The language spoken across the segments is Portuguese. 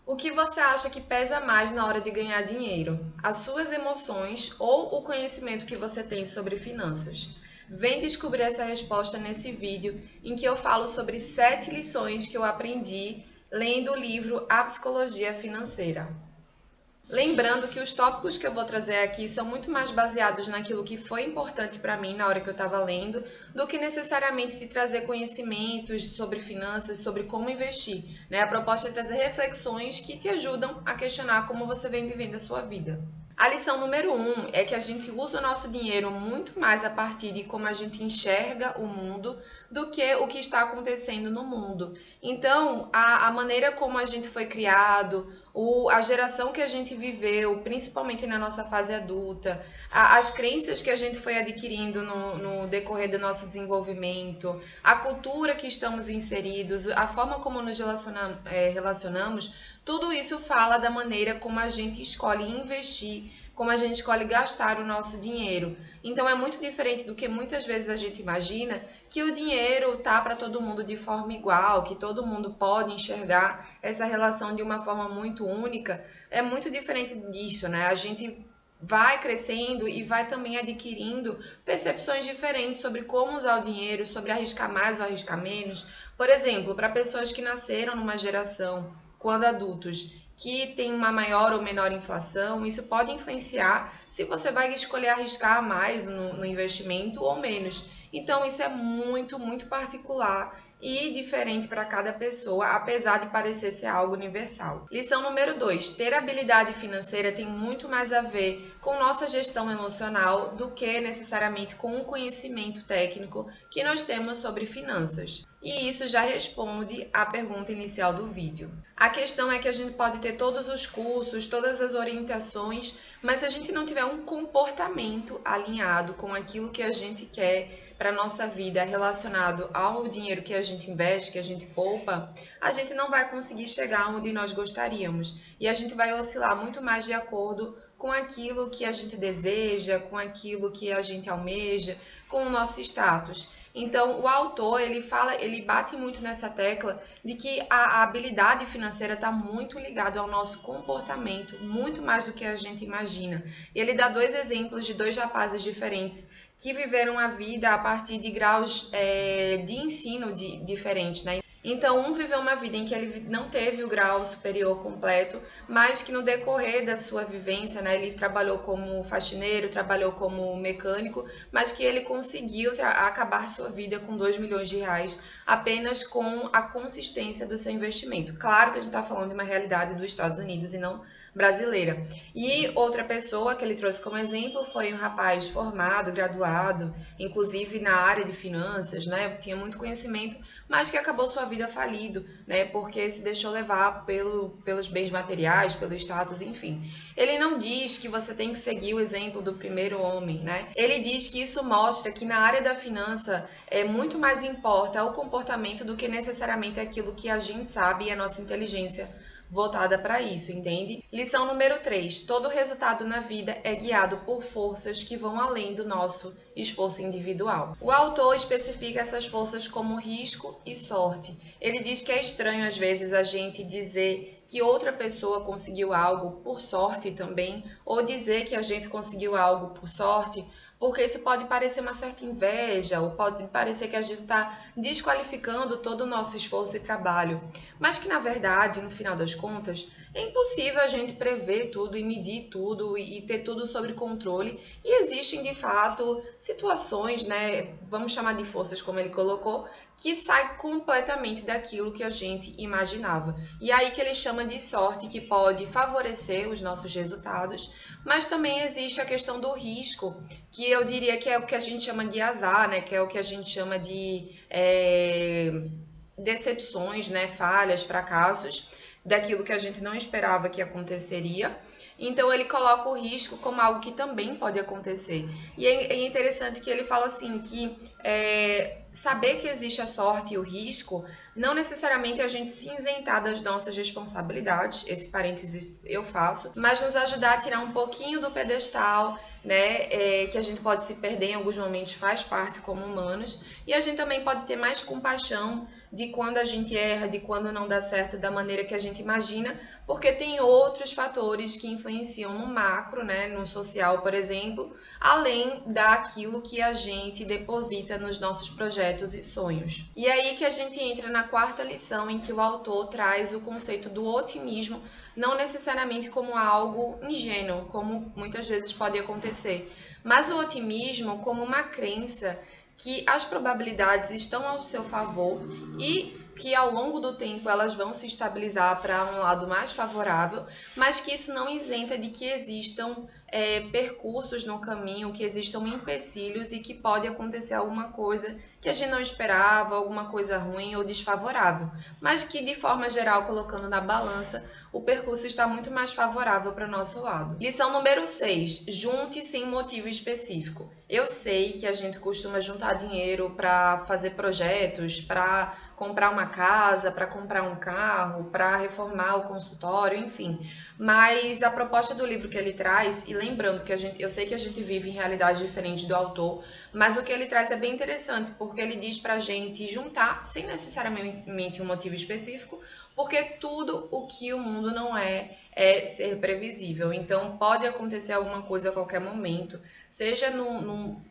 O que você acha que pesa mais na hora de ganhar dinheiro? As suas emoções ou o conhecimento que você tem sobre finanças? Vem descobrir essa resposta nesse vídeo em que eu falo sobre 7 lições que eu aprendi lendo o livro A Psicologia Financeira. Lembrando que os tópicos que eu vou trazer aqui são muito mais baseados naquilo que foi importante para mim na hora que eu estava lendo, do que necessariamente de trazer conhecimentos sobre finanças, sobre como investir, né? A proposta é trazer reflexões que te ajudam a questionar como você vem vivendo a sua vida. A lição número 1 é que a gente usa o nosso dinheiro muito mais a partir de como a gente enxerga o mundo do que o que está acontecendo no mundo. Então, a maneira como a gente foi criado, a geração que a gente viveu, principalmente na nossa fase adulta, as crenças que a gente foi adquirindo no decorrer do nosso desenvolvimento, a cultura que estamos inseridos, a forma como nos relacionamos, tudo isso fala da maneira como a gente escolhe investir, como a gente escolhe gastar o nosso dinheiro. Então é muito diferente do que muitas vezes a gente imagina, que o dinheiro tá para todo mundo de forma igual, que todo mundo pode enxergar essa relação de uma forma muito única. É muito diferente disso, né? A gente vai crescendo e vai também adquirindo percepções diferentes sobre como usar o dinheiro, sobre arriscar mais ou arriscar menos. Por exemplo, para pessoas que nasceram numa geração, quando adultos, que tem uma maior ou menor inflação, isso pode influenciar se você vai escolher arriscar mais no investimento ou menos. Então, isso é muito, muito particular e diferente para cada pessoa, apesar de parecer ser algo universal. Lição número 2: ter habilidade financeira tem muito mais a ver com nossa gestão emocional do que necessariamente com o conhecimento técnico que nós temos sobre finanças. E isso já responde à pergunta inicial do vídeo. A questão é que a gente pode ter todos os cursos, todas as orientações, mas se a gente não tiver um comportamento alinhado com aquilo que a gente quer para a nossa vida relacionado ao dinheiro que a gente investe, que a gente poupa, a gente não vai conseguir chegar onde nós gostaríamos. E a gente vai oscilar muito mais de acordo com aquilo que a gente deseja, com aquilo que a gente almeja, com o nosso status. Então, o autor, ele bate muito nessa tecla de que a habilidade financeira está muito ligada ao nosso comportamento, muito mais do que a gente imagina. E ele dá dois exemplos de dois rapazes diferentes que viveram a vida a partir de graus de ensino diferentes, né? Então, um viveu uma vida em que ele não teve o grau superior completo, mas que no decorrer da sua vivência, né, ele trabalhou como faxineiro, trabalhou como mecânico, mas que ele conseguiu acabar sua vida com 2 milhões de reais apenas com a consistência do seu investimento. Claro que a gente está falando de uma realidade dos Estados Unidos e não brasileira. E outra pessoa que ele trouxe como exemplo foi um rapaz formado, graduado, inclusive na área de finanças, né? Tinha muito conhecimento, mas que acabou sua vida falido, né? Porque se deixou levar pelos bens materiais, pelo status, enfim. Ele não diz que você tem que seguir o exemplo do primeiro homem, né? Ele diz que isso mostra que na área da finança muito mais importa o comportamento do que necessariamente aquilo que a gente sabe e a nossa inteligência voltada para isso, entende? Lição número 3: todo resultado na vida é guiado por forças que vão além do nosso esforço individual. O autor especifica essas forças como risco e sorte. Ele diz que é estranho às vezes a gente dizer que outra pessoa conseguiu algo por sorte também, ou dizer que a gente conseguiu algo por sorte, porque isso pode parecer uma certa inveja, ou pode parecer que a gente está desqualificando todo o nosso esforço e trabalho, mas que na verdade, no final das contas, é impossível a gente prever tudo e medir tudo e ter tudo sob controle, e existem de fato situações, né, vamos chamar de forças como ele colocou, que sai completamente daquilo que a gente imaginava. E aí que ele chama de sorte, que pode favorecer os nossos resultados, mas também existe a questão do risco, que eu diria que é o que a gente chama de azar, né? Que é o que a gente chama de decepções, né? Falhas, fracassos, daquilo que a gente não esperava que aconteceria. Então ele coloca o risco como algo que também pode acontecer. E é interessante que ele fala assim que saber que existe a sorte e o risco não necessariamente a gente se isentar das nossas responsabilidades, esse parênteses eu faço, mas nos ajudar a tirar um pouquinho do pedestal, né, que a gente pode se perder em alguns momentos, faz parte como humanos, e a gente também pode ter mais compaixão de quando a gente erra, de quando não dá certo da maneira que a gente imagina, porque tem outros fatores que influenciam no macro, né, no social, por exemplo, além daquilo que a gente deposita nos nossos projetos e sonhos. E aí que a gente entra na quarta lição, em que o autor traz o conceito do otimismo, não necessariamente como algo ingênuo, como muitas vezes pode acontecer, mas o otimismo como uma crença que as probabilidades estão ao seu favor e que ao longo do tempo elas vão se estabilizar para um lado mais favorável, mas que isso não isenta de que existam percursos no caminho, que existam empecilhos e que pode acontecer alguma coisa que a gente não esperava, alguma coisa ruim ou desfavorável, mas que de forma geral, colocando na balança, o percurso está muito mais favorável para o nosso lado. Lição número 6. Junte sem motivo específico. Eu sei que a gente costuma juntar dinheiro para fazer projetos, para comprar uma casa, para comprar um carro, para reformar o consultório, enfim. Mas a proposta do livro que ele traz, e lembrando que eu sei que a gente vive em realidades diferentes do autor, mas o que ele traz é bem interessante, porque ele diz pra gente juntar, sem necessariamente um motivo específico, porque tudo o que o mundo não é ser previsível. Então pode acontecer alguma coisa a qualquer momento, seja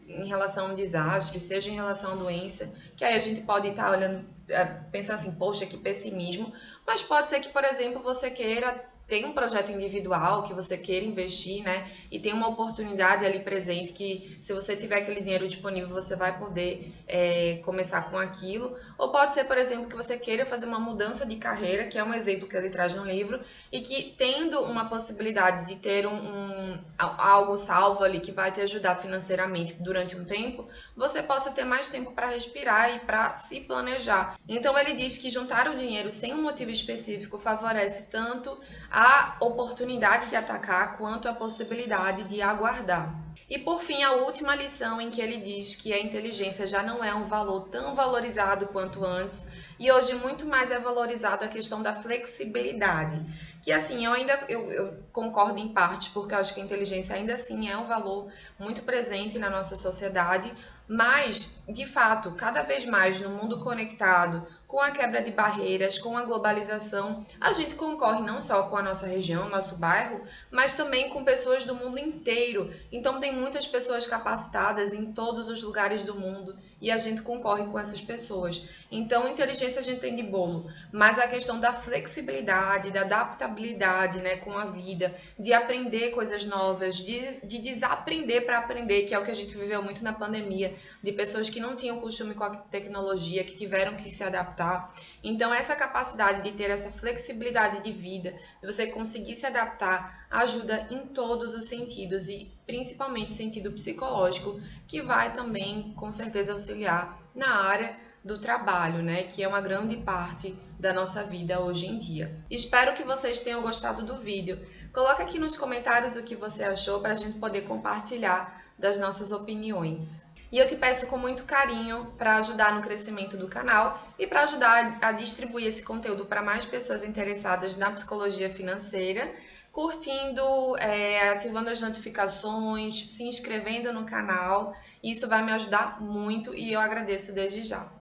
em relação a um desastre, seja em relação a doença, que aí a gente pode estar olhando, pensar assim, poxa, que pessimismo, mas pode ser que, por exemplo, você queira tem um projeto individual que você queira investir, né? E tem uma oportunidade ali presente que, se você tiver aquele dinheiro disponível, você vai poder começar com aquilo. Ou pode ser, por exemplo, que você queira fazer uma mudança de carreira, que é um exemplo que ele traz no livro, e que tendo uma possibilidade de ter algo salvo ali que vai te ajudar financeiramente durante um tempo, você possa ter mais tempo para respirar e para se planejar. Então ele diz que juntar o dinheiro sem um motivo específico favorece tanto a oportunidade de atacar quanto a possibilidade de aguardar. E por fim, a última lição em que ele diz que a inteligência já não é um valor tão valorizado quanto antes e hoje muito mais é valorizado a questão da flexibilidade. Que assim, eu concordo em parte, porque eu acho que a inteligência ainda assim é um valor muito presente na nossa sociedade, mas, de fato, cada vez mais no mundo conectado, com a quebra de barreiras, com a globalização, a gente concorre não só com a nossa região, nosso bairro, mas também com pessoas do mundo inteiro. Então tem muitas pessoas capacitadas em todos os lugares do mundo e a gente concorre com essas pessoas. Então inteligência a gente tem de bolo, mas a questão da flexibilidade, da adaptabilidade, né, com a vida, de aprender coisas novas, de desaprender para aprender, que é o que a gente viveu muito na pandemia, de pessoas que não tinham costume com a tecnologia, que tiveram que se adaptar. Então essa capacidade de ter essa flexibilidade de vida, de você conseguir se adaptar, ajuda em todos os sentidos e principalmente sentido psicológico, que vai também com certeza auxiliar na área do trabalho, né, que é uma grande parte da nossa vida hoje em dia. Espero que vocês tenham gostado do vídeo. Coloca aqui nos comentários o que você achou para a gente poder compartilhar das nossas opiniões. E eu te peço com muito carinho para ajudar no crescimento do canal e para ajudar a distribuir esse conteúdo para mais pessoas interessadas na psicologia financeira, curtindo, ativando as notificações, se inscrevendo no canal. Isso vai me ajudar muito e eu agradeço desde já.